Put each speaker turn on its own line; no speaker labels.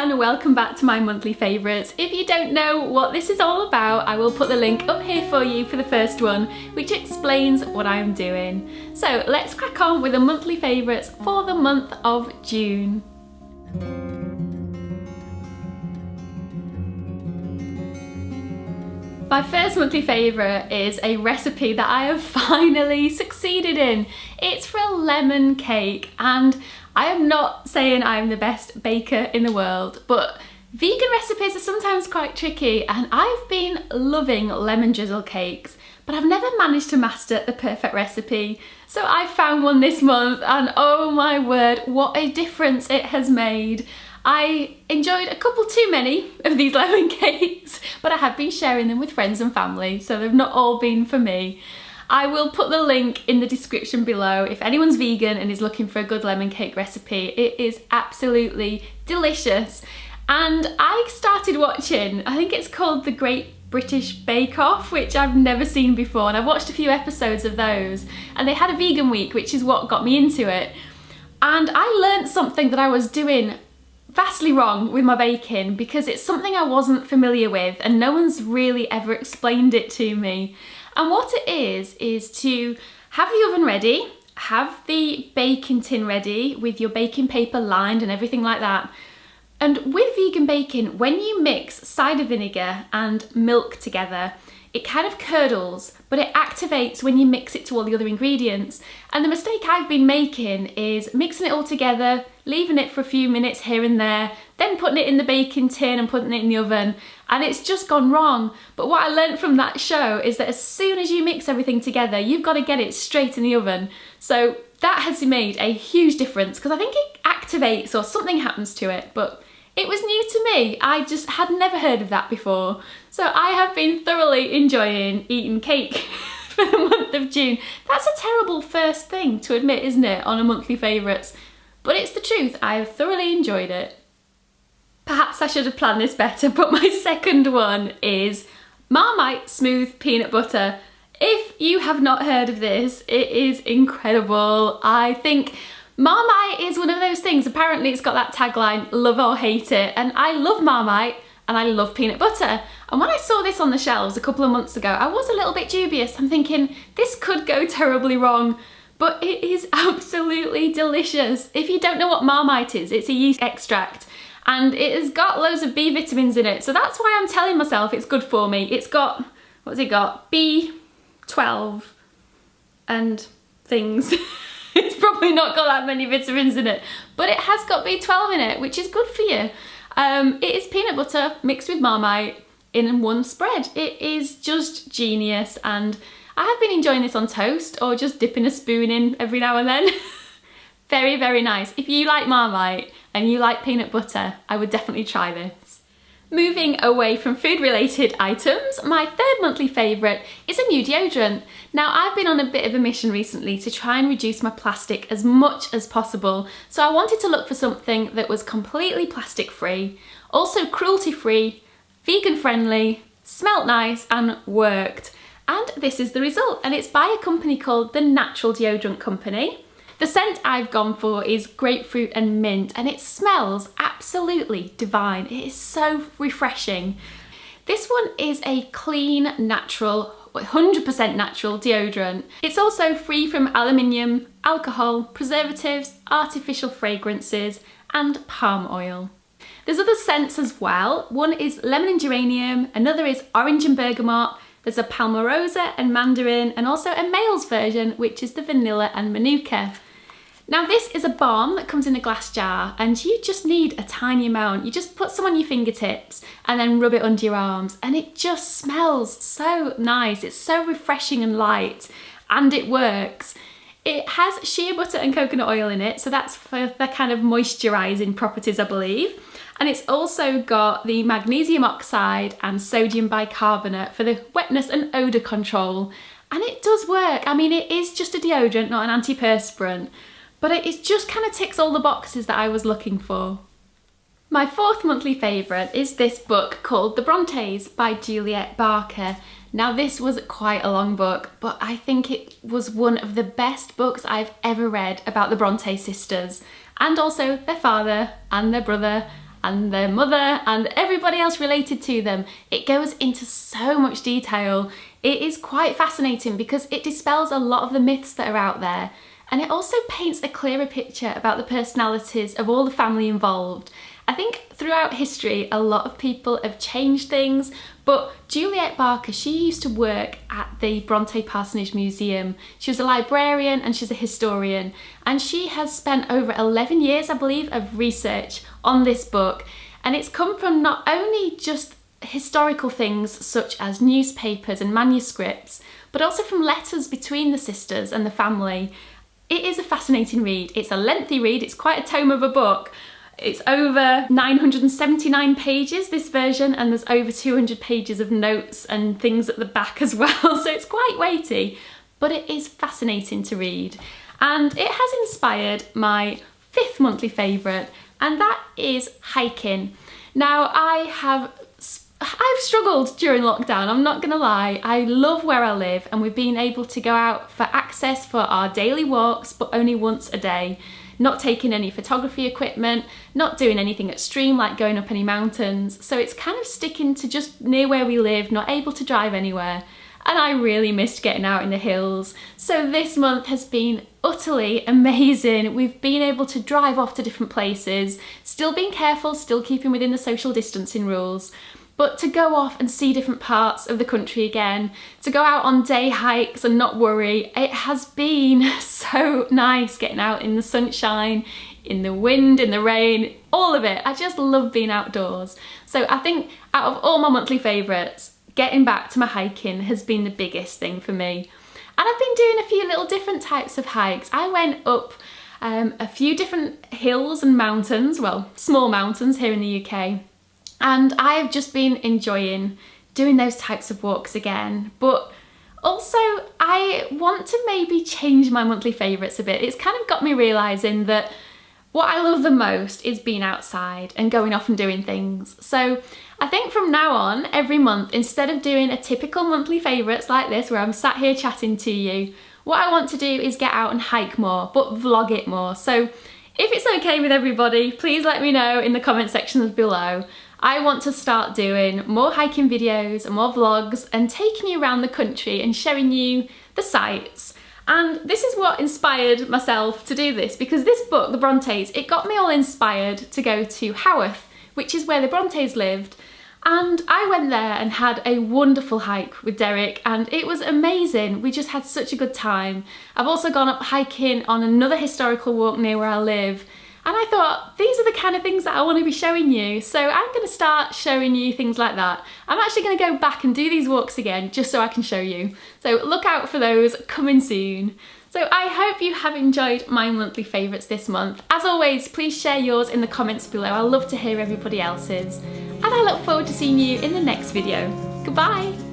and welcome back to my monthly favourites. If you don't know what this is all about, I will put the link up here for you for the first one, which explains what I'm doing. So let's crack on with the monthly favourites for the month of June. My first monthly favourite is a recipe that I have finally succeeded in. It's for a lemon cake, and I am not saying I'm the best baker in the world, but vegan recipes are sometimes quite tricky, and I've been loving lemon drizzle cakes, but I've never managed to master the perfect recipe. So I found one this month, and oh my word, what a difference it has made. I enjoyed a couple too many of these lemon cakes, but I have been sharing them with friends and family, so they've not all been for me. I will put the link in the description below if anyone's vegan and is looking for a good lemon cake recipe. It is absolutely delicious. And I started watching, I think it's called The Great British Bake Off, which I've never seen before, and I've watched a few episodes of those, and they had a vegan week, which is what got me into it. And I learned something that I was doing vastly wrong with my baking, because it's something I wasn't familiar with and no one's really ever explained it to me. And what it is to have the oven ready, have the baking tin ready with your baking paper lined and everything like that. And with vegan baking, when you mix cider vinegar and milk together, it kind of curdles, but it activates when you mix it to all the other ingredients. And the mistake I've been making is mixing it all together, leaving it for a few minutes here and there, then putting it in the baking tin and putting it in the oven, and it's just gone wrong. But what I learned from that show is that as soon as you mix everything together, you've got to get it straight in the oven. So that has made a huge difference, because I think it activates or something happens to it, but it was new to me. I just had never heard of that before. So I have been thoroughly enjoying eating cake for the month of June. That's a terrible first thing to admit, isn't it, on a monthly favourites? But it's the truth, I have thoroughly enjoyed it. Perhaps I should have planned this better, but my second one is Marmite Smooth Peanut Butter. If you have not heard of this, it is incredible. I think Marmite is one of those things, apparently it's got that tagline, love or hate it, and I love Marmite and I love peanut butter. And when I saw this on the shelves a couple of months ago, I was a little bit dubious. I'm thinking, this could go terribly wrong, but it is absolutely delicious. If you don't know what Marmite is, it's a yeast extract, and it has got loads of B vitamins in it, so that's why I'm telling myself it's good for me. It's got, what's it got? B12 and things. It's probably not got that many vitamins in it, but it has got B12 in it, which is good for you. It is peanut butter mixed with Marmite in one spread. It is just genius, and I have been enjoying this on toast or just dipping a spoon in every now and then. Very, very nice. If you like Marmite and you like peanut butter, I would definitely try this. Moving away from food related items, my third monthly favourite is a new deodorant. Now, I've been on a bit of a mission recently to try and reduce my plastic as much as possible, so I wanted to look for something that was completely plastic free, also cruelty free, vegan friendly, smelt nice and worked. And this is the result, and it's by a company called the Natural Deodorant Company. The scent I've gone for is grapefruit and mint, and it smells absolutely divine. It is so refreshing. This one is a clean, natural, 100% natural deodorant. It's also free from aluminium, alcohol, preservatives, artificial fragrances, and palm oil. There's other scents as well. One is lemon and geranium, another is orange and bergamot, there's a palmarosa and mandarin, and also a male's version, which is the vanilla and manuka. Now, this is a balm that comes in a glass jar, and you just need a tiny amount. You just put some on your fingertips and then rub it under your arms, and it just smells so nice. It's so refreshing and light, and it works. It has shea butter and coconut oil in it, so that's for the kind of moisturising properties, I believe. And it's also got the magnesium oxide and sodium bicarbonate for the wetness and odour control. And it does work. I mean, it is just a deodorant, not an antiperspirant, but it just kind of ticks all the boxes that I was looking for. My fourth monthly favourite is this book called The Brontes by Juliet Barker. Now, this was quite a long book, but I think it was one of the best books I've ever read about the Bronte sisters, and also their father and their brother and their mother and everybody else related to them. It goes into so much detail. It is quite fascinating because it dispels a lot of the myths that are out there, and it also paints a clearer picture about the personalities of all the family involved. I think throughout history a lot of people have changed things, but Juliet Barker, she used to work at the Bronte Parsonage Museum. She was a librarian and she's a historian, and she has spent over 11 years, I believe, of research on this book, and it's come from not only just historical things such as newspapers and manuscripts, but also from letters between the sisters and the family. It is a fascinating read. It's a lengthy read, it's quite a tome of a book. It's over 979 pages, this version, and there's over 200 pages of notes and things at the back as well, so it's quite weighty, but it is fascinating to read. And it has inspired my 5th monthly favourite, and that is hiking. Now, I've struggled during lockdown, I'm not gonna lie. I love where I live, and we've been able to go out for access for our daily walks, but only once a day. Not taking any photography equipment, not doing anything extreme like going up any mountains. So it's kind of sticking to just near where we live, not able to drive anywhere. And I really missed getting out in the hills. So this month has been utterly amazing. We've been able to drive off to different places, still being careful, still keeping within the social distancing rules, but to go off and see different parts of the country again, to go out on day hikes and not worry. It has been so nice getting out in the sunshine, in the wind, in the rain, all of it. I just love being outdoors. So I think out of all my monthly favourites, getting back to my hiking has been the biggest thing for me. And I've been doing a few little different types of hikes. I went up a few different hills and mountains, well, small mountains here in the UK. And I've just been enjoying doing those types of walks again. But also I want to maybe change my monthly favourites a bit. It's kind of got me realising that what I love the most is being outside and going off and doing things. So I think from now on, every month, instead of doing a typical monthly favourites like this where I'm sat here chatting to you, what I want to do is get out and hike more, but vlog it more. So if it's okay with everybody, please let me know in the comment sections below. I want to start doing more hiking videos and more vlogs and taking you around the country and showing you the sights. And this is what inspired myself to do this, because this book, The Brontes, it got me all inspired to go to Haworth, which is where the Brontes lived. And I went there and had a wonderful hike with Derek, and it was amazing. We just had such a good time. I've also gone up hiking on another historical walk near where I live. And I thought, these are the kind of things that I want to be showing you. So I'm going to start showing you things like that. I'm actually going to go back and do these walks again just so I can show you. So look out for those coming soon. So I hope you have enjoyed my monthly favourites this month. As always, please share yours in the comments below. I love to hear everybody else's. And I look forward to seeing you in the next video. Goodbye.